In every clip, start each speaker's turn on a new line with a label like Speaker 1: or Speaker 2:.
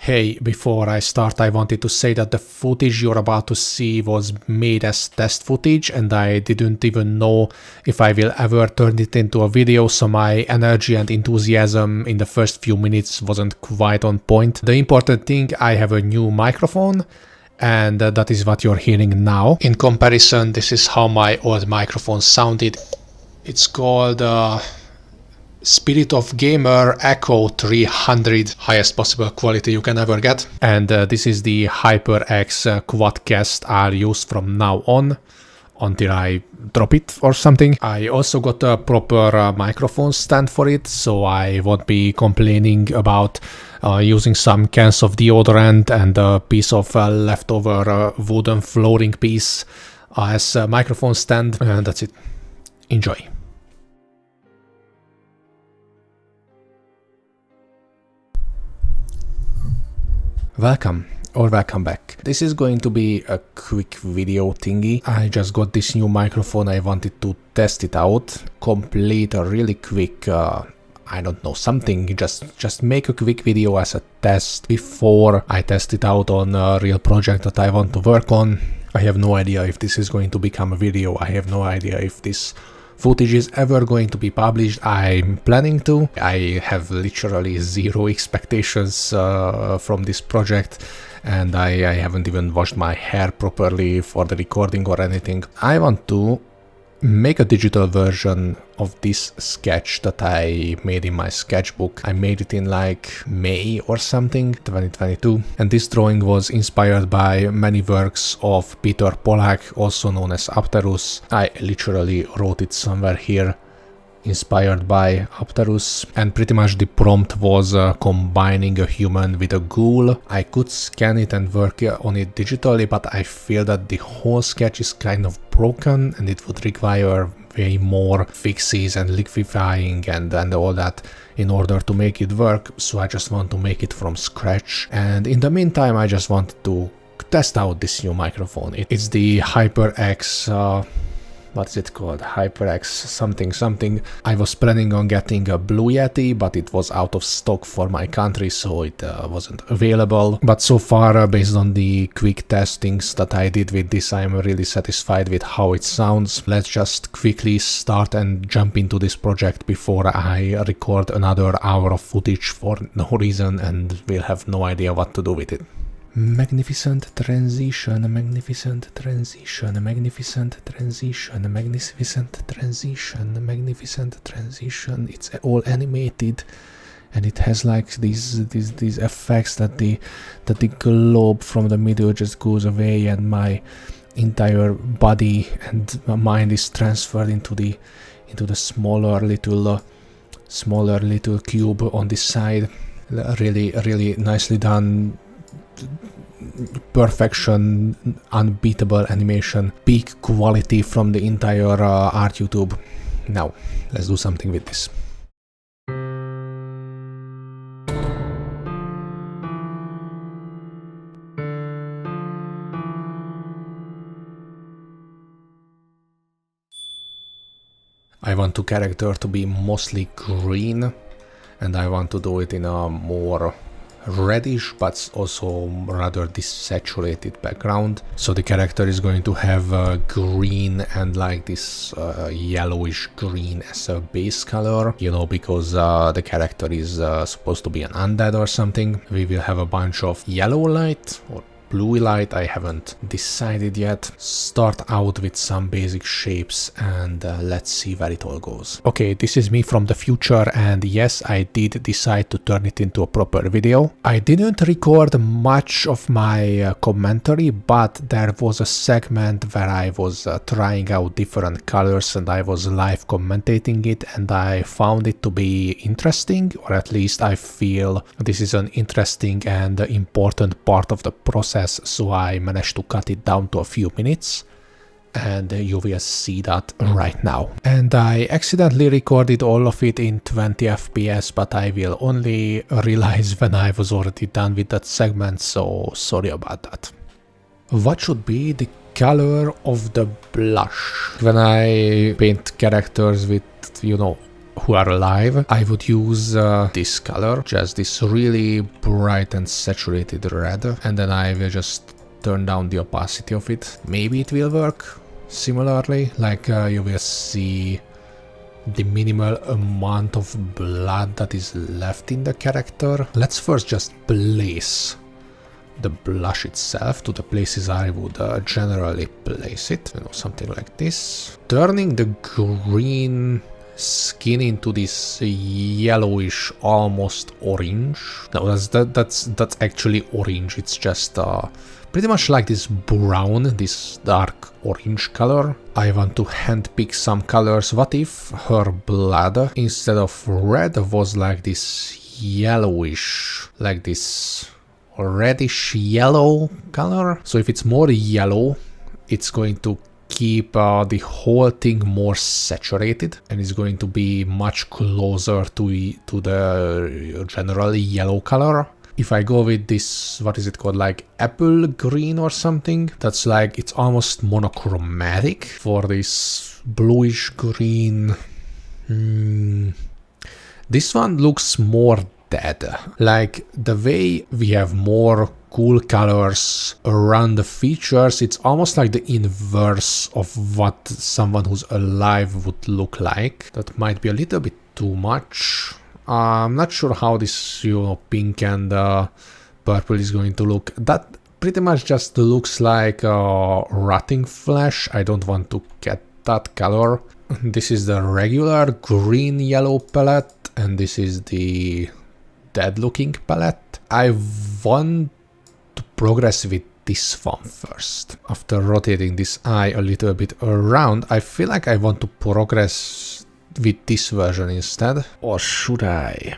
Speaker 1: Hey, before I start, I wanted to say that the footage you're about to see was made as test footage and I didn't even know if I will ever turn it into a video, so my energy and enthusiasm in the first few minutes wasn't quite on point. The important thing, I have a new microphone and that is what you're hearing now. In comparison, this is how my old microphone sounded. It's called Spirit of Gamer Echo 300, highest possible quality you can ever get. And this is the HyperX Quadcast I'll use from now on until I drop it or something. I also got a proper microphone stand for it, so I won't be complaining about using some cans of deodorant and a piece of leftover wooden flooring piece as a microphone stand. And that's it. Enjoy. Welcome or welcome back. This is going to be a quick video thingy. I just got this new microphone. I wanted to test it out, complete a really quick, I don't know, something, just make a quick video as a test before I test it out on a real project that I want to work on. I have no idea if this is going to become a video. I have no idea if this footage is ever going to be published. I'm planning to. I have literally zero expectations from this project, and I haven't even washed my hair properly for the recording or anything. I want to make a digital version of this sketch that I made in my sketchbook. I made it in like May or something, 2022. And this drawing was inspired by many works of Peter Polach, also known as Apterus. I literally wrote it somewhere here, inspired by Apterus, and pretty much the prompt was combining a human with a ghoul. I could scan it and work on it digitally, but I feel that the whole sketch is kind of broken and it would require way more fixes and liquefying and all that in order to make it work, so I just want to make it from scratch. And in the meantime, I just wanted to test out this new microphone. It's the HyperX what's it called? HyperX something. I was planning on getting a Blue Yeti, but it was out of stock for my country, so it wasn't available. But so far, based on the quick testings that I did with this, I'm really satisfied with how it sounds. Let's just quickly start and jump into this project before I record another hour of footage for no reason and we'll have no idea what to do with it. Magnificent transition, magnificent transition, magnificent transition, magnificent transition, magnificent transition. It's all animated and it has like these effects that the globe from the middle just goes away and my entire body and my mind is transferred into the smaller little cube on this side. Really nicely done. Perfection, unbeatable animation, peak quality from the entire art YouTube. Now, let's do something with this. I want the character to be mostly green, and I want to do it in a more reddish but also rather desaturated background. So the character is going to have green and like this yellowish green as a base color, you know, because the character is supposed to be an undead or something. We will have a bunch of yellow light or blue light, I haven't decided yet. Start out with some basic shapes and let's see where it all goes. Okay, this is me from the future, and yes, I did decide to turn it into a proper video. I didn't record much of my commentary, but there was a segment where I was trying out different colors and I was live commentating it, and I found it to be interesting, or at least I feel this is an interesting and important part of the process. So I managed to cut it down to a few minutes, and you will see that right now. And I accidentally recorded all of it in 20 FPS, but I will only realize when I was already done with that segment, so sorry about that. What should be the color of the blush? When I paint characters with, you know, who are alive, I would use this color, just this really bright and saturated red, and then I will just turn down the opacity of it. Maybe it will work similarly, like you will see the minimal amount of blood that is left in the character. Let's first just place the blush itself to the places I would generally place it, you know, something like this. Turning the green skin into this yellowish, almost orange. No, that's actually orange. It's just pretty much like this brown, this dark orange color. I want to handpick some colors. What if her blood, instead of red, was like this yellowish, like this reddish yellow color? So if it's more yellow, it's going to keep the whole thing more saturated, and it's going to be much closer to the general yellow color. If I go with this, what is it called, like apple green or something, that's like, it's almost monochromatic for this bluish green. This one looks more dead. Like the way we have more cool colors around the features, it's almost like the inverse of what someone who's alive would look like. That might be a little bit too much. I'm not sure how this, you know, pink and purple is going to look. That pretty much just looks like rotting flesh. I don't want to get that color. This is the regular green yellow palette, and this is the dead looking palette. I want to progress with this one first. After rotating this eye a little bit around, I feel like I want to progress with this version instead. Or should I?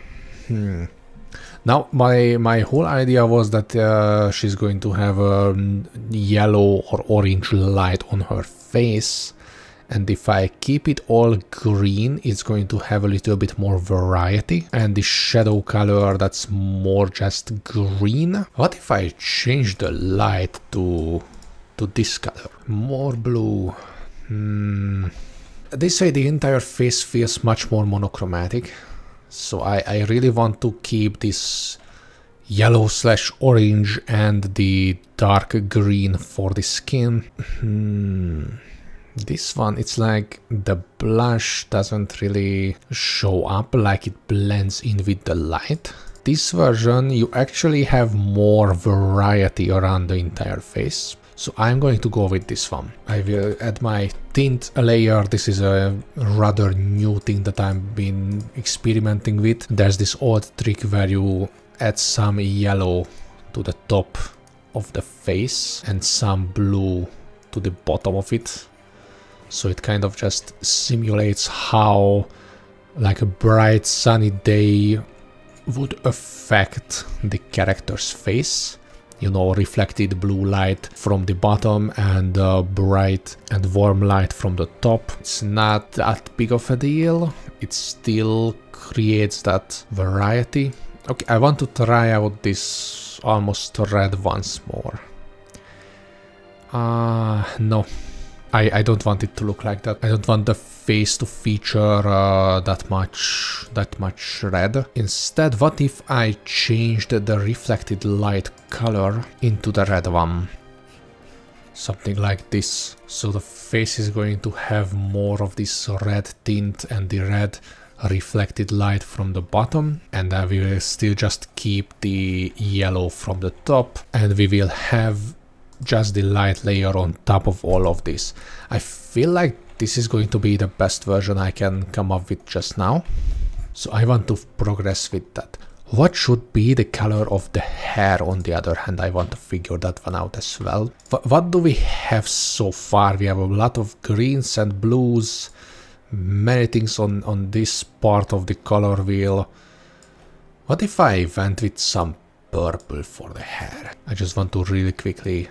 Speaker 1: Now my whole idea was that she's going to have a yellow or orange light on her face, and if I keep it all green, it's going to have a little bit more variety, and the shadow color, that's more just green. What if I change the light to this color, more blue? This way the entire face feels much more monochromatic, so I really want to keep this yellow / orange and the dark green for the skin. This one, it's like the blush doesn't really show up, like it blends in with the light. This version, you actually have more variety around the entire face. So I'm going to go with this one. I will add my tint layer. This is a rather new thing that I've been experimenting with. There's this old trick where you add some yellow to the top of the face and some blue to the bottom of it. So it kind of just simulates how like a bright sunny day would affect the character's face. You know, reflected blue light from the bottom and bright and warm light from the top. It's not that big of a deal. It still creates that variety. Okay, I want to try out this almost red once more. No. I don't want it to look like that. I don't want the face to feature that much red. Instead, what if I changed the reflected light color into the red one? Something like this. So the face is going to have more of this red tint and the red reflected light from the bottom, and we will still just keep the yellow from the top, and we will have just the light layer on top of all of this. I feel like this is going to be the best version I can come up with just now. So I want to progress with that. What should be the color of the hair on the other hand? I want to figure that one out as well. What do we have so far? We have a lot of greens and blues, many things on this part of the color wheel. What if I went with some purple for the hair? I just want to really quickly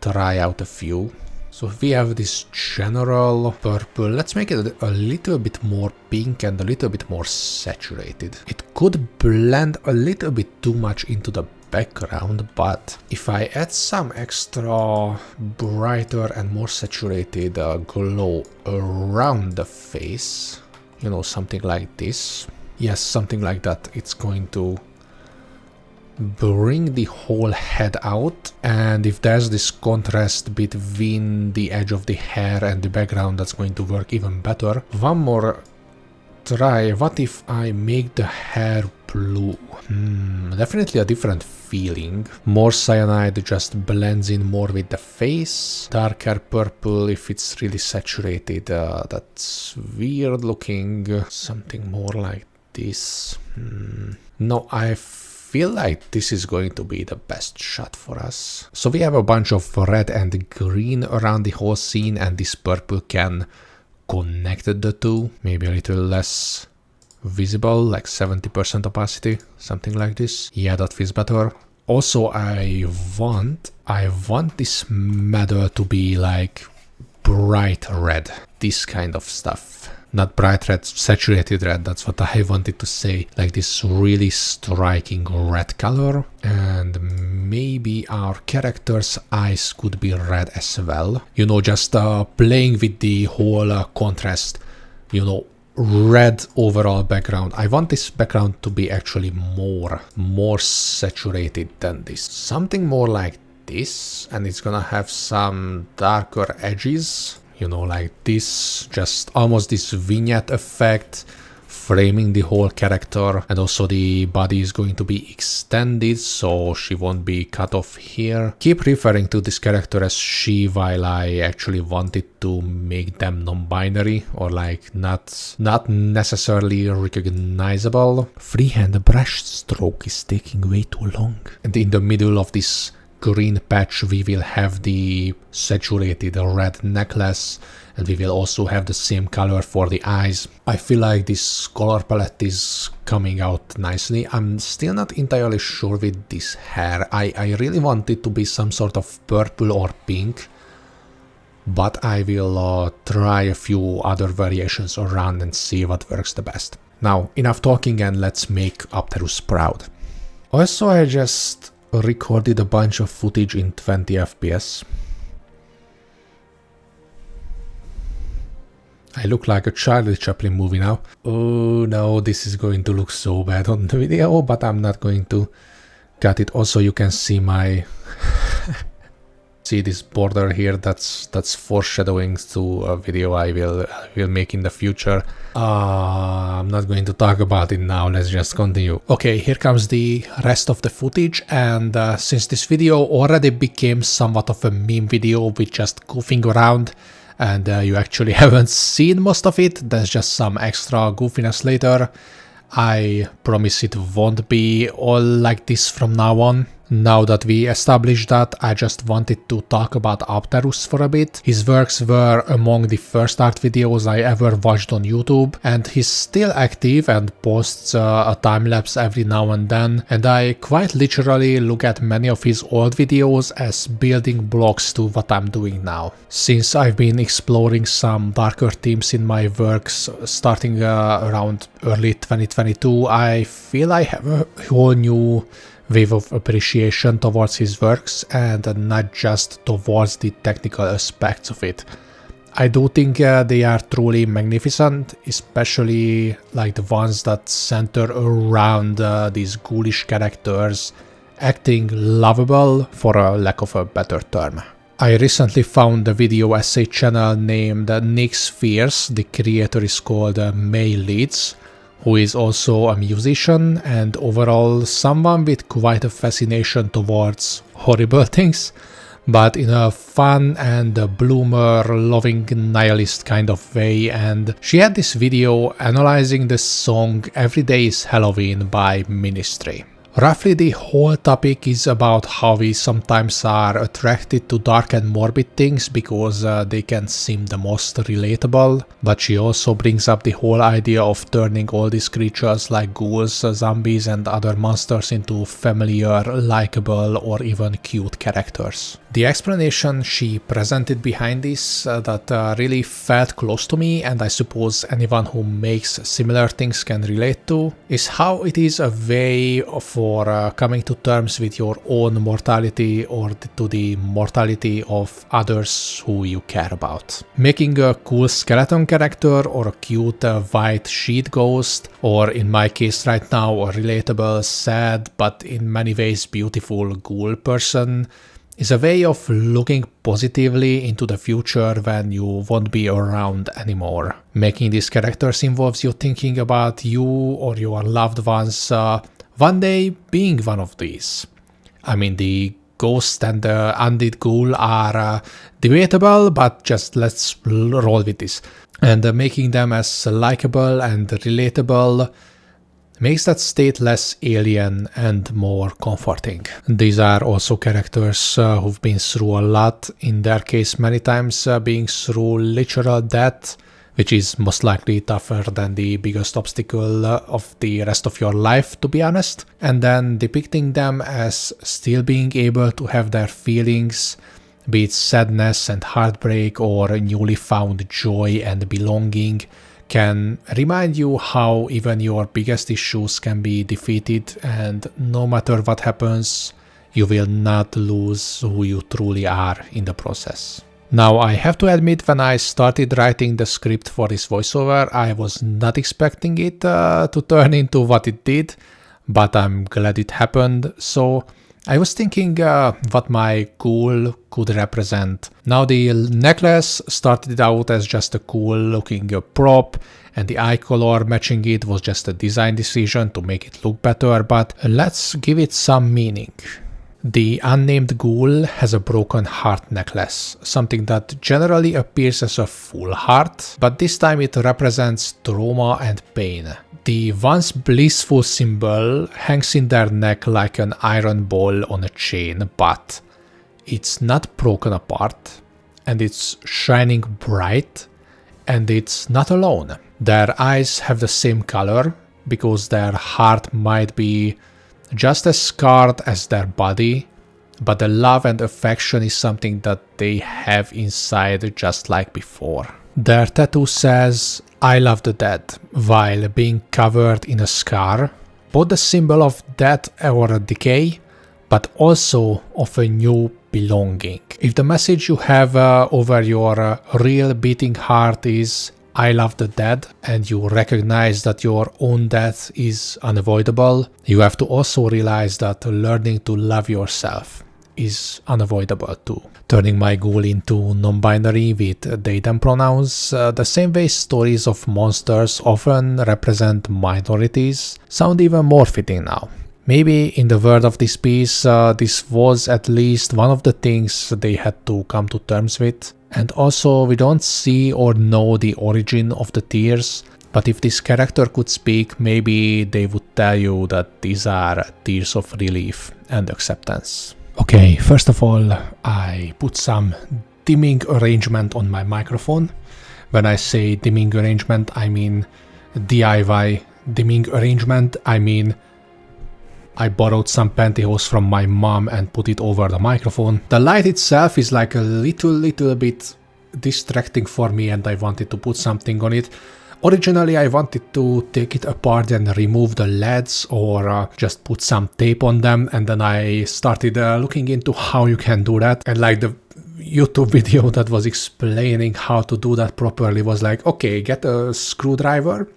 Speaker 1: try out a few. So if we have this general purple, let's make it a little bit more pink and a little bit more saturated. It could blend a little bit too much into the background, but if I add some extra brighter and more saturated glow around the face, you know, something like this. Yes, something like that. It's going to bring the whole head out, and if there's this contrast between the edge of the hair and the background, that's going to work even better. One more try. What if I make the hair blue? Definitely a different feeling. More cyanide just blends in more with the face. Darker purple if it's really saturated. That's weird looking. Something more like this. No, I feel like this is going to be the best shot for us. So we have a bunch of red and green around the whole scene, and this purple can connect the two. Maybe a little less visible, like 70% opacity, something like this. Yeah, that feels better. Also, I want this medal to be like bright red, this kind of stuff. Not bright red, saturated red, that's what I wanted to say. Like this really striking red color. And maybe our character's eyes could be red as well. You know, just playing with the whole contrast, you know, red overall background. I want this background to be actually more saturated than this. Something more like this, and it's gonna have some darker edges. You know, like this, just almost this vignette effect, framing the whole character, and also the body is going to be extended, so she won't be cut off here. Keep referring to this character as she, while I actually wanted to make them non-binary, or like not necessarily recognizable. Freehand brush stroke is taking way too long. And in the middle of this green patch we will have the saturated red necklace, and we will also have the same color for the eyes. I feel like this color palette is coming out nicely. I'm still not entirely sure with this hair. I really want it to be some sort of purple or pink, but I will try a few other variations around and see what works the best. Now, enough talking, and let's make Apterus proud. Also, I just recorded a bunch of footage in 20 FPS. I look like a Charlie Chaplin movie now. Oh no, this is going to look so bad on the video, but I'm not going to cut it. Also, you can see my see this border here, that's foreshadowing to a video I will make in the future. I'm not going to talk about it now, let's just continue. Okay, here comes the rest of the footage, and since this video already became somewhat of a meme video with just goofing around, and you actually haven't seen most of it, there's just some extra goofiness later. I promise it won't be all like this from now on. Now that we established that, I just wanted to talk about Apterus for a bit. His works were among the first art videos I ever watched on YouTube, and he's still active and posts a time-lapse every now and then, and I quite literally look at many of his old videos as building blocks to what I'm doing now. Since I've been exploring some darker themes in my works starting around early 2022, I feel I have a whole new wave of appreciation towards his works, and not just towards the technical aspects of it. I do think they are truly magnificent, especially like the ones that center around these ghoulish characters acting lovable, for a lack of a better term. I recently found a video essay channel named Nick's Fears. The creator is called May Leeds, who is also a musician and overall someone with quite a fascination towards horrible things, but in a fun and bloomer loving nihilist kind of way. And she had this video analyzing the song Every Day is Halloween by Ministry. Roughly the whole topic is about how we sometimes are attracted to dark and morbid things because they can seem the most relatable, but she also brings up the whole idea of turning all these creatures like ghouls, zombies and other monsters into familiar, likable or even cute characters. The explanation she presented behind this that really felt close to me, and I suppose anyone who makes similar things can relate to, is how it is a way of for coming to terms with your own mortality or to the mortality of others who you care about. Making a cool skeleton character or a cute white sheet ghost, or in my case right now a relatable, sad but in many ways beautiful ghoul person, is a way of looking positively into the future when you won't be around anymore. Making these characters involves you thinking about you or your loved ones one day being one of these. I mean, the ghost and the undead ghoul are debatable, but just let's roll with this. And making them as likable and relatable makes that state less alien and more comforting. These are also characters who've been through a lot, in their case many times being through literal death, which is most likely tougher than the biggest obstacle of the rest of your life, to be honest. And then depicting them as still being able to have their feelings, be it sadness and heartbreak or newly found joy and belonging, can remind you how even your biggest issues can be defeated, and no matter what happens, you will not lose who you truly are in the process. Now, I have to admit, when I started writing the script for this voiceover, I was not expecting it to turn into what it did, but I'm glad it happened. So I was thinking what my ghoul could represent. Now, the necklace started out as just a cool looking prop, and the eye color matching it was just a design decision to make it look better, but let's give it some meaning. The unnamed ghoul has a broken heart necklace, something that generally appears as a full heart, but this time it represents trauma and pain. The once blissful symbol hangs in their neck like an iron ball on a chain, but it's not broken apart, and it's shining bright, and it's not alone. Their eyes have the same color, because their heart might be just as scarred as their body, but the love and affection is something that they have inside just like before. Their tattoo says, "I love the dead," while being covered in a scar, both the symbol of death or decay, but also of a new belonging. If the message you have over your real beating heart is "I love the dead," and you recognize that your own death is unavoidable, you have to also realize that learning to love yourself is unavoidable too. Turning my ghoul into non-binary with they them pronouns, the same way stories of monsters often represent minorities, sound even more fitting now. Maybe in the world of this piece, this was at least one of the things they had to come to terms with. And also, we don't see or know the origin of the tears, but if this character could speak, maybe they would tell you that these are tears of relief and acceptance. Okay, first of all, I put some dimming arrangement on my microphone. When I say dimming arrangement, I mean DIY dimming arrangement. I mean, I borrowed some pantyhose from my mom and put it over the microphone. The light itself is like a little bit distracting for me, and I wanted to put something on it. Originally, I wanted to take it apart and remove the LEDs or just put some tape on them, and then I started looking into how you can do that, and like the YouTube video that was explaining how to do that properly was like, okay, get a screwdriver,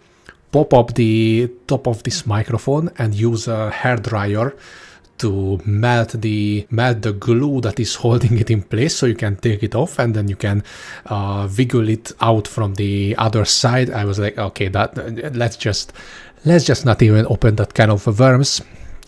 Speaker 1: pop up the top of this microphone and use a hairdryer to melt the glue that is holding it in place, so you can take it off and then you can wiggle it out from the other side. I was like, okay, let's just not even open that kind of worms,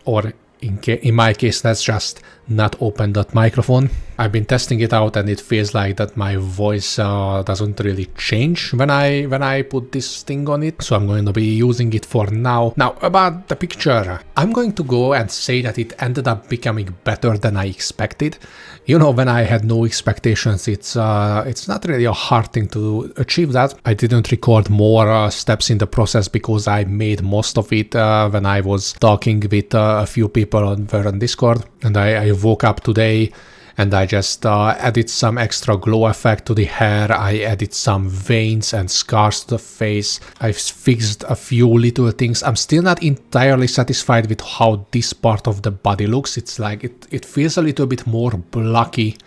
Speaker 1: or in my case, let's just not open that microphone. I've been testing it out, and it feels like that my voice doesn't really change when I put this thing on it, so I'm going to be using it for now. Now, about the picture, I'm going to go and say that it ended up becoming better than I expected. You know, when I had no expectations, it's not really a hard thing to achieve that. I didn't record more steps in the process because I made most of it when I was talking with a few people on Discord, and I woke up today and I just added some extra glow effect to the hair. I added some veins and scars to the face. I fixed a few little things. I'm still not entirely satisfied with how this part of the body looks. It's like it feels a little bit more blocky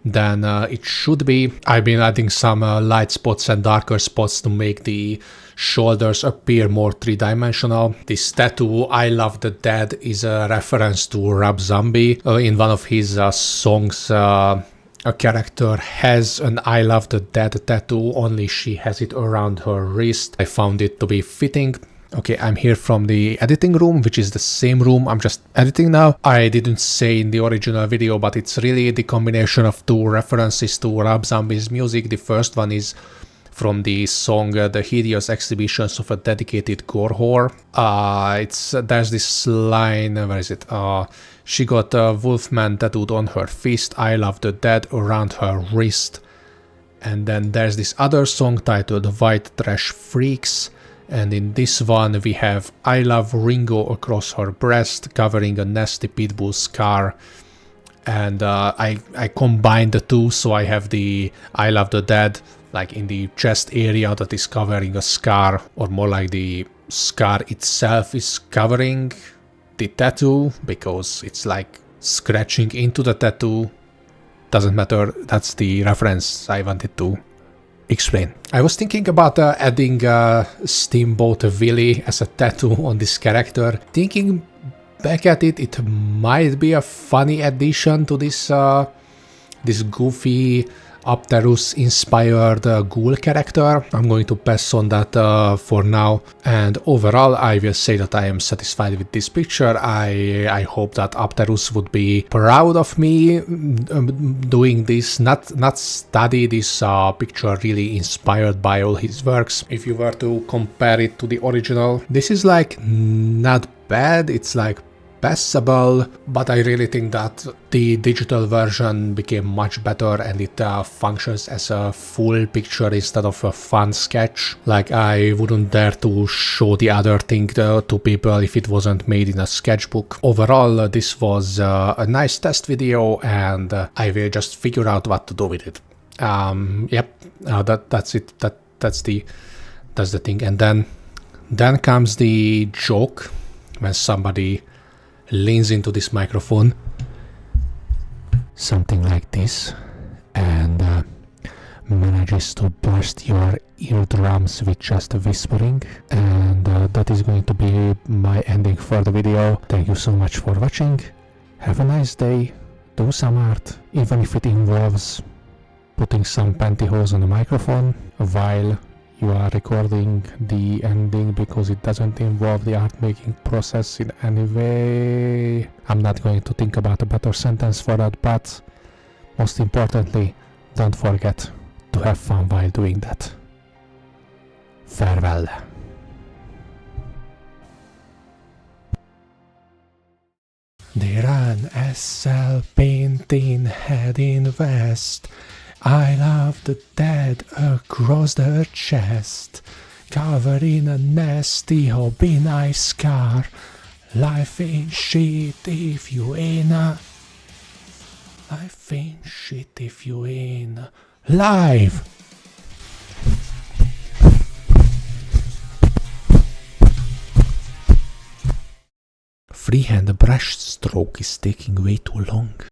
Speaker 1: than it should be. I've been adding some light spots and darker spots to make the shoulders appear more three-dimensional. This tattoo, I Love the Dead, is a reference to Rob Zombie. In one of his songs, a character has an I Love the Dead tattoo, only she has it around her wrist. I found it to be fitting. Okay, I'm here from the editing room, which is the same room I'm just editing now. I didn't say in the original video, but it's really the combination of two references to Rob Zombie's music. The first one is from the song The Hideous Exhibitions of a Dedicated Gore Whore. There's this line, where is it? She got a Wolfman tattooed on her fist, I Love the Dead around her wrist. And then there's this other song titled White Trash Freaks. And in this one we have I Love Ringo across her breast, covering a nasty pitbull scar. And I combined the two, so I have the I Love the Dead like in the chest area that is covering a scar, or more like the scar itself is covering the tattoo, because it's like scratching into the tattoo. Doesn't matter, that's the reference I wanted to explain. I was thinking about adding Steamboat Willie as a tattoo on this character. Thinking back at it, it might be a funny addition to this this goofy Apterus inspired ghoul character. I'm going to pass on that for now, and overall I will say that I am satisfied with this picture. I hope that Apterus would be proud of me doing this, not study this picture really inspired by all his works. If you were to compare it to the original, this is like not bad, it's like passable, but I really think that the digital version became much better and it functions as a full picture instead of a fun sketch. Like, I wouldn't dare to show the other thing to people if it wasn't made in a sketchbook. Overall, this was a nice test video, and I will just figure out what to do with it. Yep, that's it. That's the thing. And then comes the joke, when somebody leans into this microphone, something like this, and manages to burst your eardrums with just whispering. And that is going to be my ending for the video. Thank you so much for watching. Have a nice day. Do some art, even if it involves putting some pantyhose on the microphone while you are recording the ending, because it doesn't involve the art making process in any way. I'm not going to think about a better sentence for that, but most importantly, don't forget to have fun while doing that. Farewell. They ran SL painting heading west. I love the dead across the chest, covered in a nasty hobby knife scar. Life ain't shit if you ain't life ain't shit if you ain't live. Freehand brush stroke is taking way too long.